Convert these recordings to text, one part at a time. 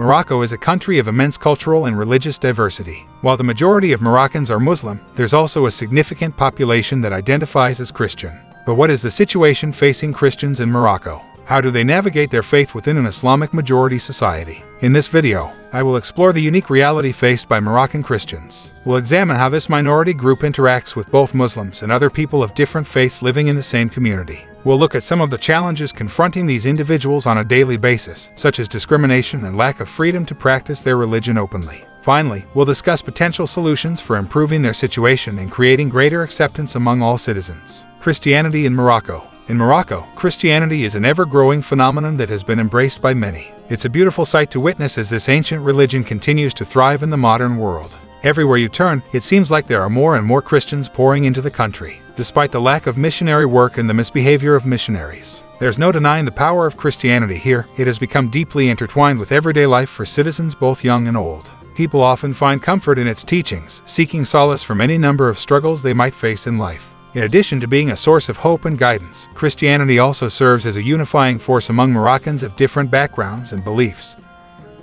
Morocco is a country of immense cultural and religious diversity. While the majority of Moroccans are Muslim, there's also a significant population that identifies as Christian. But what is the situation facing Christians in Morocco? How do they navigate their faith within an Islamic majority society? In this video, I will explore the unique reality faced by Moroccan Christians. We'll examine how this minority group interacts with both Muslims and other people of different faiths living in the same community. We'll look at some of the challenges confronting these individuals on a daily basis, such as discrimination and lack of freedom to practice their religion openly. Finally, we'll discuss potential solutions for improving their situation and creating greater acceptance among all citizens. Christianity in Morocco. In Morocco, Christianity is an ever-growing phenomenon that has been embraced by many. It's a beautiful sight to witness as this ancient religion continues to thrive in the modern world. Everywhere you turn, it seems like there are more and more Christians pouring into the country. Despite the lack of missionary work and the misbehavior of missionaries, there's no denying the power of Christianity here. It has become deeply intertwined with everyday life for citizens both young and old. People often find comfort in its teachings, seeking solace from any number of struggles they might face in life. In addition to being a source of hope and guidance, Christianity also serves as a unifying force among Moroccans of different backgrounds and beliefs,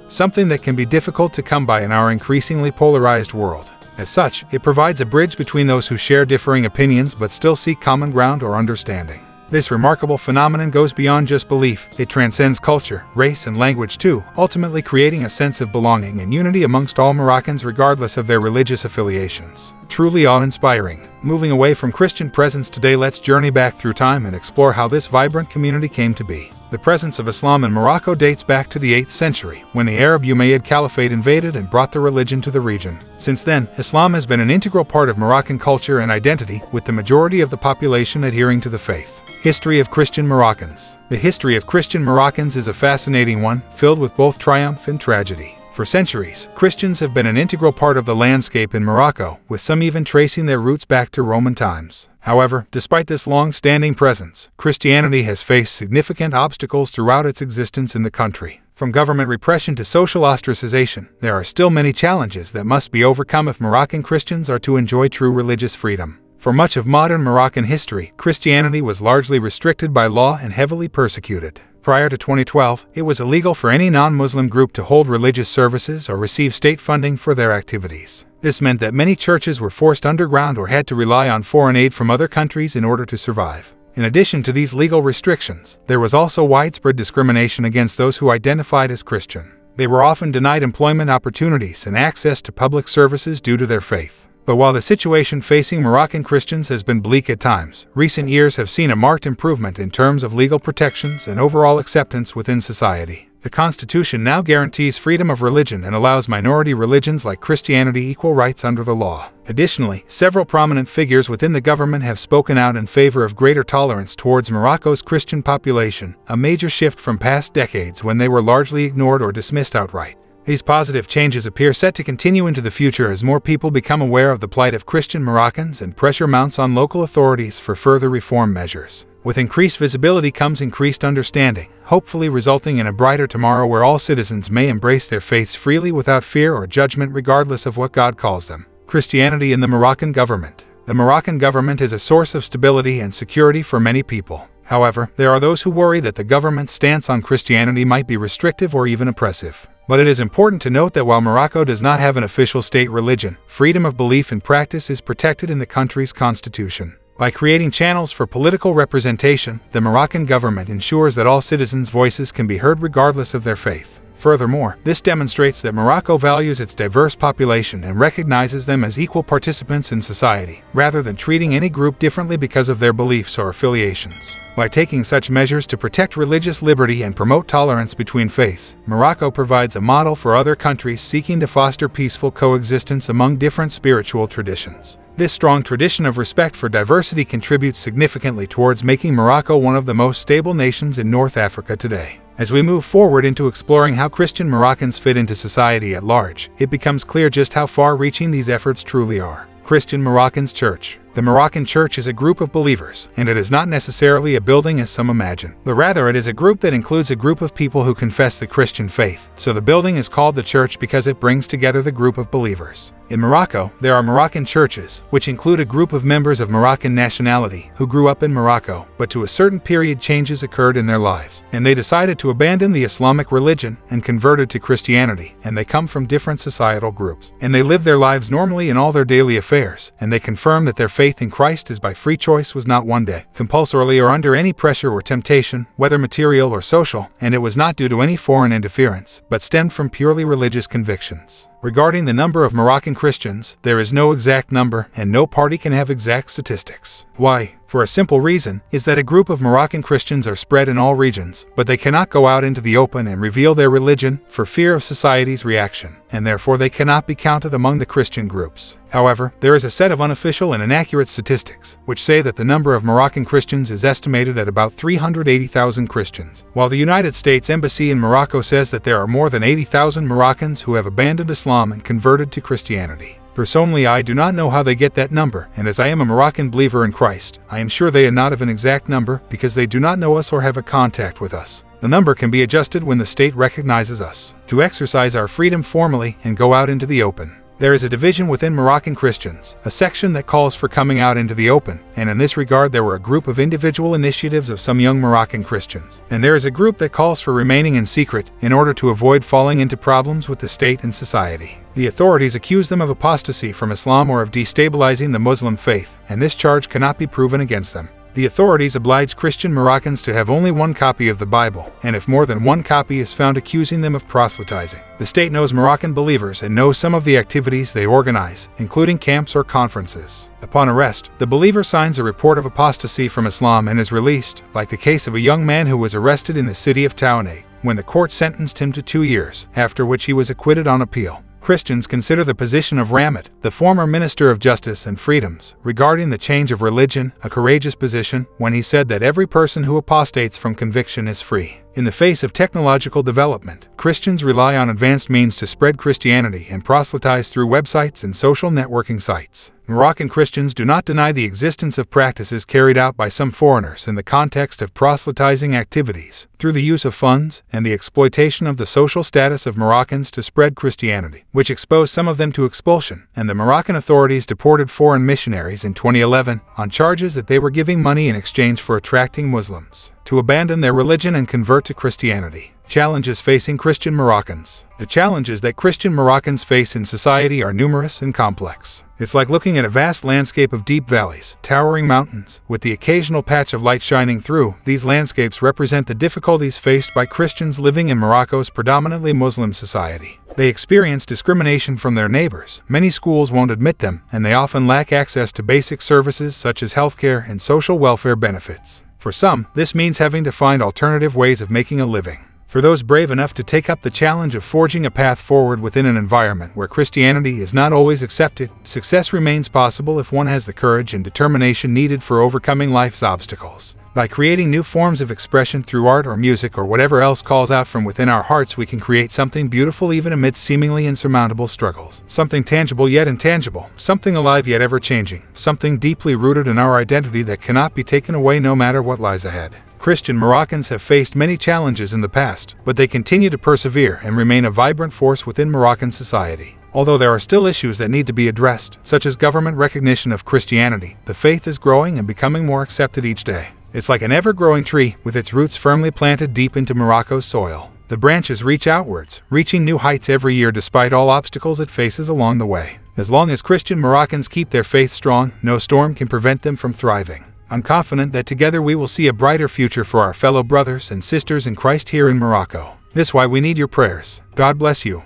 something that can be difficult to come by in our increasingly polarized world. As such, it provides a bridge between those who share differing opinions but still seek common ground or understanding. This remarkable phenomenon goes beyond just belief. It transcends culture, race, and language too, ultimately creating a sense of belonging and unity amongst all Moroccans regardless of their religious affiliations. Truly awe-inspiring. Moving away from Christian presence today, let's journey back through time and explore how this vibrant community came to be. The presence of Islam in Morocco dates back to the 8th century, when the Arab Umayyad Caliphate invaded and brought the religion to the region. Since then, Islam has been an integral part of Moroccan culture and identity, with the majority of the population adhering to the faith. History of Christian Moroccans. The history of Christian Moroccans is a fascinating one, filled with both triumph and tragedy. For centuries, Christians have been an integral part of the landscape in Morocco, with some even tracing their roots back to Roman times. However, despite this long-standing presence, Christianity has faced significant obstacles throughout its existence in the country. From government repression to social ostracization, there are still many challenges that must be overcome if Moroccan Christians are to enjoy true religious freedom. For much of modern Moroccan history, Christianity was largely restricted by law and heavily persecuted. Prior to 2012, it was illegal for any non-Muslim group to hold religious services or receive state funding for their activities. This meant that many churches were forced underground or had to rely on foreign aid from other countries in order to survive. In addition to these legal restrictions, there was also widespread discrimination against those who identified as Christian. They were often denied employment opportunities and access to public services due to their faith. But while the situation facing Moroccan Christians has been bleak at times, recent years have seen a marked improvement in terms of legal protections and overall acceptance within society. The Constitution now guarantees freedom of religion and allows minority religions like Christianity equal rights under the law. Additionally, several prominent figures within the government have spoken out in favor of greater tolerance towards Morocco's Christian population, a major shift from past decades when they were largely ignored or dismissed outright. These positive changes appear set to continue into the future as more people become aware of the plight of Christian Moroccans and pressure mounts on local authorities for further reform measures. With increased visibility comes increased understanding, hopefully resulting in a brighter tomorrow where all citizens may embrace their faiths freely without fear or judgment regardless of what God calls them. Christianity in the Moroccan government. The Moroccan government is a source of stability and security for many people. However, there are those who worry that the government's stance on Christianity might be restrictive or even oppressive. But it is important to note that while Morocco does not have an official state religion, freedom of belief and practice is protected in the country's constitution. By creating channels for political representation, the Moroccan government ensures that all citizens' voices can be heard regardless of their faith. Furthermore, this demonstrates that Morocco values its diverse population and recognizes them as equal participants in society, rather than treating any group differently because of their beliefs or affiliations. By taking such measures to protect religious liberty and promote tolerance between faiths, Morocco provides a model for other countries seeking to foster peaceful coexistence among different spiritual traditions. This strong tradition of respect for diversity contributes significantly towards making Morocco one of the most stable nations in North Africa today. As we move forward into exploring how Christian Moroccans fit into society at large, it becomes clear just how far-reaching these efforts truly are. Christian Moroccans Church. The Moroccan church is a group of believers, and it is not necessarily a building as some imagine, but rather it is a group that includes a group of people who confess the Christian faith. So the building is called the church because it brings together the group of believers. In Morocco, there are Moroccan churches, which include a group of members of Moroccan nationality who grew up in Morocco, but to a certain period changes occurred in their lives, and they decided to abandon the Islamic religion and converted to Christianity, and they come from different societal groups, and they live their lives normally in all their daily affairs, and they confirm that their faith in Christ is by free choice, was not one day, compulsorily or under any pressure or temptation, whether material or social, and it was not due to any foreign interference, but stemmed from purely religious convictions. Regarding the number of Moroccan Christians, there is no exact number, and no party can have exact statistics. Why? For a simple reason, is that a group of Moroccan Christians are spread in all regions, but they cannot go out into the open and reveal their religion for fear of society's reaction, and therefore they cannot be counted among the Christian groups. However, there is a set of unofficial and inaccurate statistics, which say that the number of Moroccan Christians is estimated at about 380,000 Christians, while the United States Embassy in Morocco says that there are more than 80,000 Moroccans who have abandoned Islam and converted to Christianity. Personally, I do not know how they get that number, and as I am a Moroccan believer in Christ, I am sure they are not of an exact number because they do not know us or have a contact with us. The number can be adjusted when the state recognizes us, to exercise our freedom formally and go out into the open. There is a division within Moroccan Christians, a section that calls for coming out into the open, and in this regard there were a group of individual initiatives of some young Moroccan Christians. And there is a group that calls for remaining in secret in order to avoid falling into problems with the state and society. The authorities accuse them of apostasy from Islam or of destabilizing the Muslim faith, and this charge cannot be proven against them. The authorities oblige Christian Moroccans to have only one copy of the Bible, and if more than one copy is found, accusing them of proselytizing. The state knows Moroccan believers and knows some of the activities they organize, including camps or conferences. Upon arrest, the believer signs a report of apostasy from Islam and is released, like the case of a young man who was arrested in the city of Taounate, when the court sentenced him to 2 years, after which he was acquitted on appeal. Christians consider the position of Ramat, the former Minister of Justice and Freedoms, regarding the change of religion, a courageous position, when he said that every person who apostates from conviction is free. In the face of technological development, Christians rely on advanced means to spread Christianity and proselytize through websites and social networking sites. Moroccan Christians do not deny the existence of practices carried out by some foreigners in the context of proselytizing activities, through the use of funds and the exploitation of the social status of Moroccans to spread Christianity, which exposed some of them to expulsion, and the Moroccan authorities deported foreign missionaries in 2011 on charges that they were giving money in exchange for attracting Muslims to abandon their religion and convert to Christianity. Challenges facing Christian Moroccans. The challenges that Christian Moroccans face in society are numerous and complex. It's like looking at a vast landscape of deep valleys, towering mountains, with the occasional patch of light shining through. These landscapes represent the difficulties faced by Christians living in Morocco's predominantly Muslim society. They experience discrimination from their neighbors. Many schools won't admit them, and they often lack access to basic services such as healthcare and social welfare benefits. For some, this means having to find alternative ways of making a living. For those brave enough to take up the challenge of forging a path forward within an environment where Christianity is not always accepted, success remains possible if one has the courage and determination needed for overcoming life's obstacles. By creating new forms of expression through art or music or whatever else calls out from within our hearts, we can create something beautiful even amidst seemingly insurmountable struggles. Something tangible yet intangible, something alive yet ever-changing, something deeply rooted in our identity that cannot be taken away no matter what lies ahead. Christian Moroccans have faced many challenges in the past, but they continue to persevere and remain a vibrant force within Moroccan society. Although there are still issues that need to be addressed, such as government recognition of Christianity, the faith is growing and becoming more accepted each day. It's like an ever-growing tree, with its roots firmly planted deep into Morocco's soil. The branches reach outwards, reaching new heights every year despite all obstacles it faces along the way. As long as Christian Moroccans keep their faith strong, no storm can prevent them from thriving. I'm confident that together we will see a brighter future for our fellow brothers and sisters in Christ here in Morocco. This is why we need your prayers. God bless you.